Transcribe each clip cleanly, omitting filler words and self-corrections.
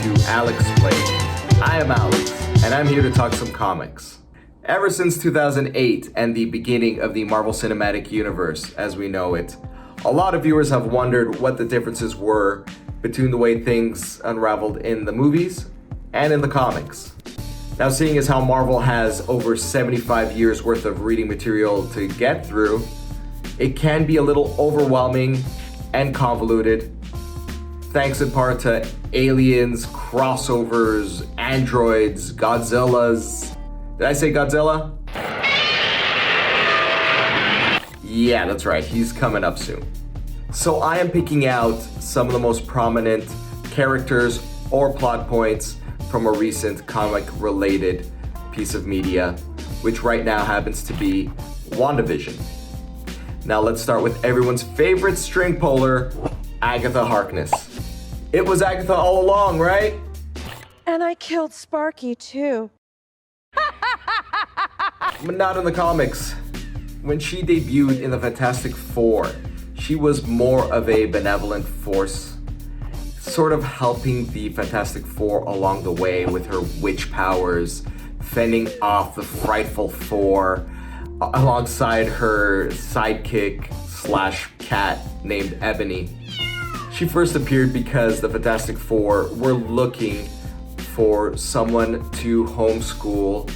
to Alexplained. I am Alex, and I'm here to talk some comics. Ever since 2008 and the beginning of the Marvel Cinematic Universe as we know it, a lot of viewers have wondered what the differences were between the way things unraveled in the movies and in the comics. Now, seeing as how Marvel has over 75 years worth of reading material to get through, it can be a little overwhelming and convoluted, thanks in part to aliens, crossovers, androids, Godzillas. Did I say Godzilla? Yeah, that's right, he's coming up soon. So I am picking out some of the most prominent characters or plot points from a recent comic-related piece of media, which right now happens to be Wandavision. Now let's start with everyone's favorite string puller, Agatha Harkness. It was Agatha all along, right? And I killed Sparky too. But not in the comics. When she debuted in the Fantastic Four, she was more of a benevolent force, sort of helping the Fantastic Four along the way with her witch powers, fending off the Frightful Four, alongside her sidekick / cat named Ebony. She first appeared because the Fantastic Four were looking for someone to homeschool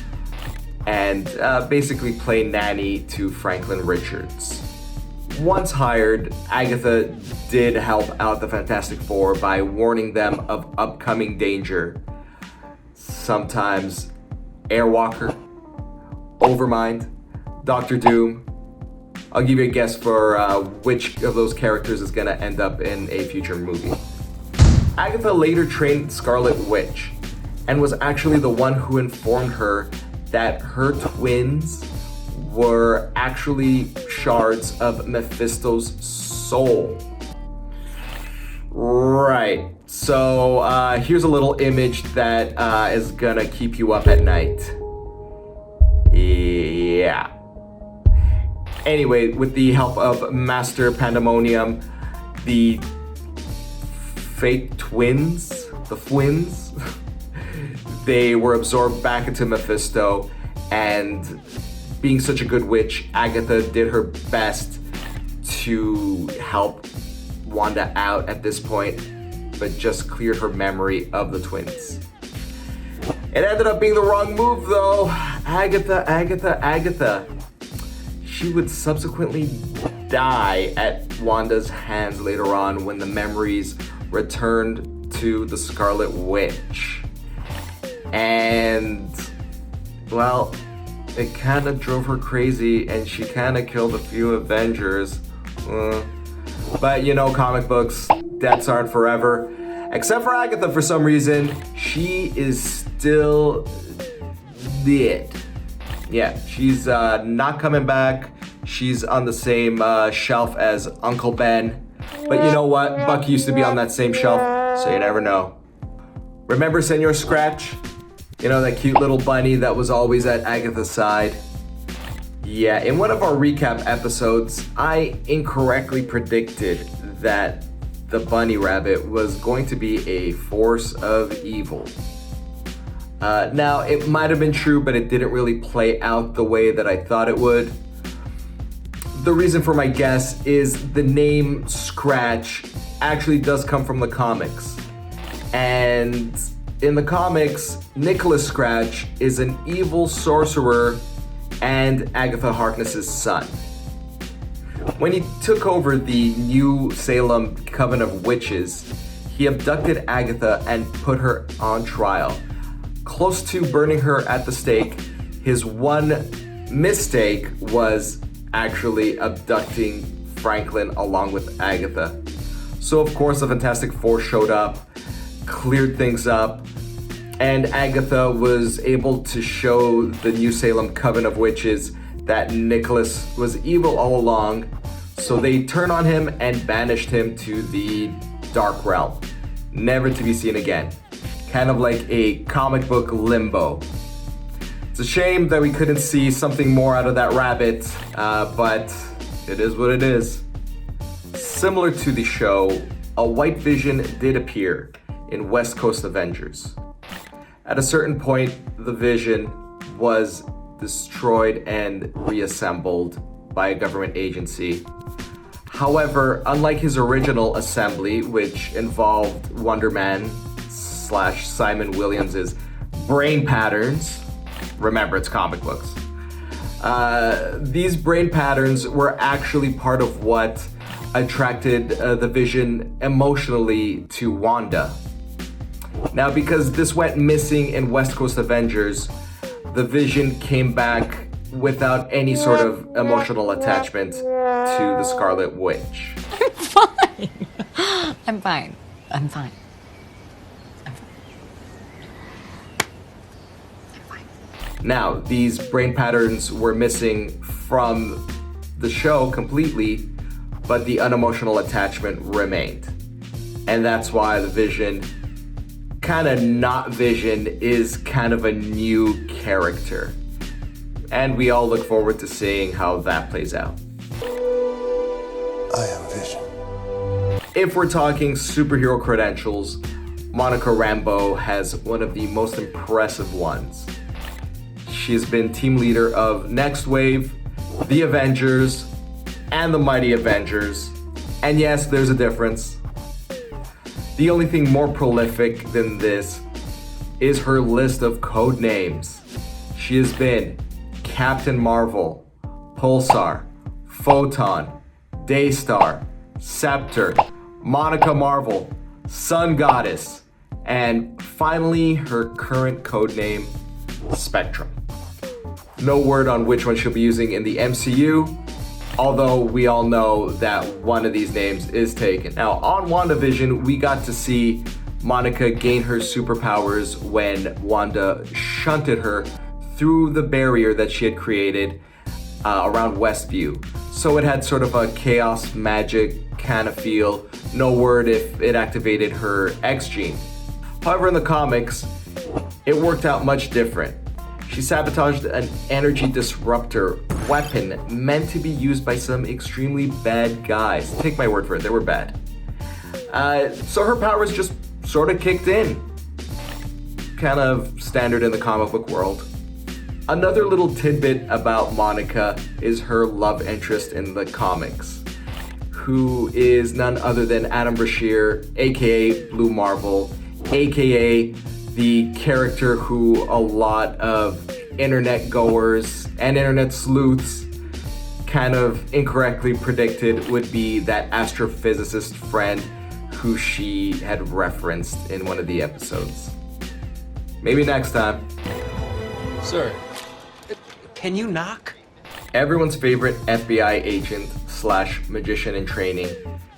and basically play nanny to Franklin Richards. Once hired, Agatha did help out the Fantastic Four by warning them of upcoming danger. Sometimes Airwalker, Overmind, Doctor Doom. I'll give you a guess for which of those characters is going to end up in a future movie. Agatha later trained Scarlet Witch and was actually the one who informed her that her twins were actually shards of Mephisto's soul. Right, so here's a little image that is gonna keep you up at night. Yeah. Anyway, with the help of Master Pandemonium, the fake twins, the Fwins, they were absorbed back into Mephisto, and being such a good witch, Agatha did her best to help Wanda out at this point, but just cleared her memory of the twins. It ended up being the wrong move though. Agatha. She would subsequently die at Wanda's hands later on when the memories returned to the Scarlet Witch. And, well, it kind of drove her crazy and she kind of killed a few Avengers. But you know, comic books, deaths aren't forever. Except for Agatha, for some reason, she is still dead. Yeah, she's not coming back. She's on the same shelf as Uncle Ben. But you know what? Bucky used to be on that same shelf, so you never know. Remember Senor Scratch? You know, that cute little bunny that was always at Agatha's side? Yeah, in one of our recap episodes, I incorrectly predicted that the bunny rabbit was going to be a force of evil. Now, it might have been true, but it didn't really play out the way that I thought it would. The reason for my guess is the name Scratch actually does come from the comics. And in the comics, Nicholas Scratch is an evil sorcerer and Agatha Harkness's son. When he took over the New Salem Coven of Witches, he abducted Agatha and put her on trial. Close to burning her at the stake, his one mistake was actually abducting Franklin along with Agatha. So of course the Fantastic Four showed up, cleared things up, and Agatha was able to show the New Salem Coven of Witches that Nicholas was evil all along, so they turned on him and banished him to the Dark Realm, never to be seen again. Kind of like a comic book limbo. It's a shame that we couldn't see something more out of that rabbit, but it is what it is. Similar to the show, a white vision did appear in West Coast Avengers. At a certain point, the Vision was destroyed and reassembled by a government agency. However, unlike his original assembly, which involved Wonder Man / Simon Williams's brain patterns, remember it's comic books, these brain patterns were actually part of what attracted the Vision emotionally to Wanda. Now, because this went missing in West Coast Avengers, the Vision came back without any sort of emotional attachment to the Scarlet Witch. I'm fine. I'm fine. Now, these brain patterns were missing from the show completely, but the unemotional attachment remained. And that's why the Vision, kind of not Vision, is kind of a new character. And we all look forward to seeing how that plays out. I am Vision. If we're talking superhero credentials, Monica Rambeau has one of the most impressive ones. She's been team leader of Next Wave, The Avengers, and the Mighty Avengers. And yes, there's a difference. The only thing more prolific than this is her list of code names. She has been Captain Marvel, Pulsar, Photon, Daystar, Scepter, Monica Marvel, Sun Goddess, and finally her current codename, Spectrum. No word on which one she'll be using in the MCU, although we all know that one of these names is taken. Now, on WandaVision, we got to see Monica gain her superpowers when Wanda shunted her through the barrier that she had created around Westview. So it had sort of a chaos magic kind of feel. No word if it activated her X gene. However, in the comics, it worked out much different. She sabotaged an energy disruptor weapon meant to be used by some extremely bad guys. Take my word for it, they were bad. So her powers just sort of kicked in. Kind of standard in the comic book world. Another little tidbit about Monica is her love interest in the comics, who is none other than Adam Brashear, aka Blue Marvel, aka the character who a lot of internet goers and internet sleuths kind of incorrectly predicted would be that astrophysicist friend who she had referenced in one of the episodes. Maybe next time. Sir, can you knock? Everyone's favorite FBI agent / magician in training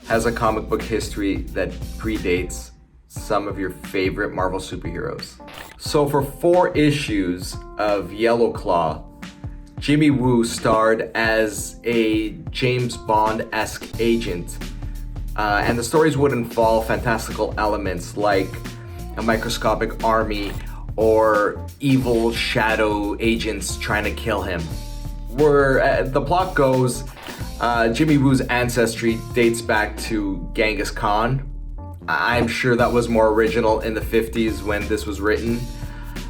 has a comic book history that predates some of your favorite Marvel superheroes. So for 4 issues of Yellow Claw, Jimmy Woo starred as a James Bond-esque agent, and the stories would involve fantastical elements like a microscopic army or evil shadow agents trying to kill him. Where the plot goes, Jimmy Woo's ancestry dates back to Genghis Khan. I'm sure that was more original in the 50s when this was written.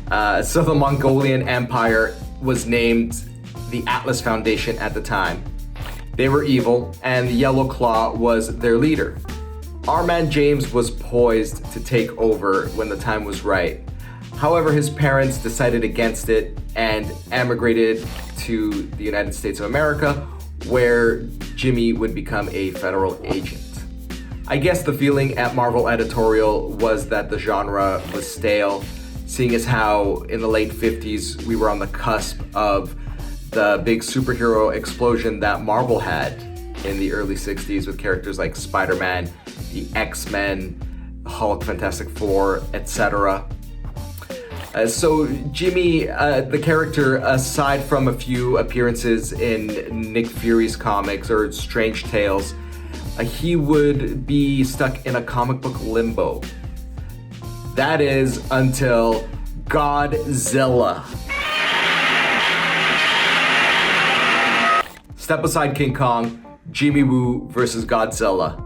So the Mongolian Empire was named the Atlas Foundation at the time. They were evil, and the Yellow Claw was their leader. Our man James was poised to take over when the time was right. However, his parents decided against it and emigrated to the United States of America, where Jimmy would become a federal agent. I guess the feeling at Marvel editorial was that the genre was stale, seeing as how in the late 50s we were on the cusp of the big superhero explosion that Marvel had in the early 60s with characters like Spider-Man, the X-Men, Hulk, Fantastic Four, etc. So Jimmy, the character, aside from a few appearances in Nick Fury's comics or Strange Tales, he would be stuck in a comic book limbo. That is until Godzilla. Step aside King Kong, Jimmy Woo versus Godzilla.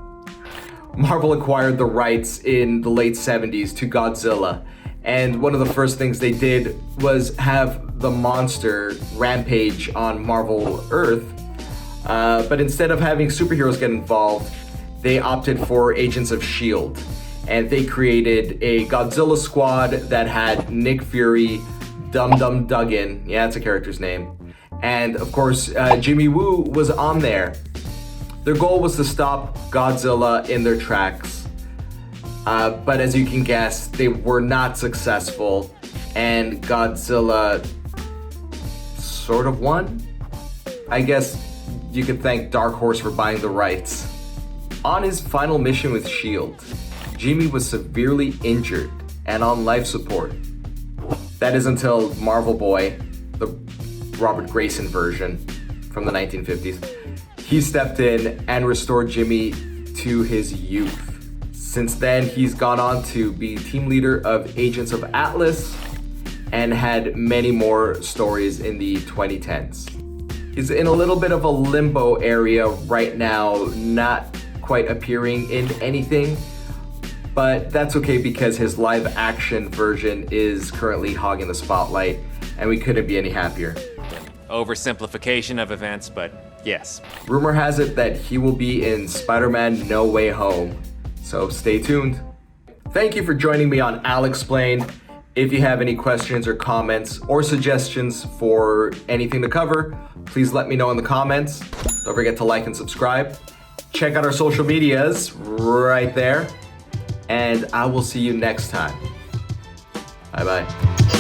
Marvel acquired the rights in the late 70s to Godzilla. And one of the first things they did was have the monster rampage on Marvel Earth. But instead of having superheroes get involved, they opted for Agents of S.H.I.E.L.D. And they created a Godzilla squad that had Nick Fury, Dum Dum Dugan, yeah, that's a character's name, and of course Jimmy Woo was on there. Their goal was to stop Godzilla in their tracks, but as you can guess, they were not successful, and Godzilla sort of won. I guess you could thank Dark Horse for buying the rights. On his final mission with S.H.I.E.L.D., Jimmy was severely injured and on life support. That is until Marvel Boy, the Robert Grayson version from the 1950s, he stepped in and restored Jimmy to his youth. Since then, he's gone on to be team leader of Agents of Atlas and had many more stories in the 2010s. He's in a little bit of a limbo area right now, not quite appearing in anything, but that's okay because his live action version is currently hogging the spotlight, and we couldn't be any happier. Oversimplification of events, but yes. Rumor has it that he will be in Spider-Man No Way Home, so stay tuned. Thank you for joining me on Alexplained. If you have any questions or comments or suggestions for anything to cover, please let me know in the comments. Don't forget to like and subscribe. Check out our social medias right there. And I will see you next time. Bye-bye.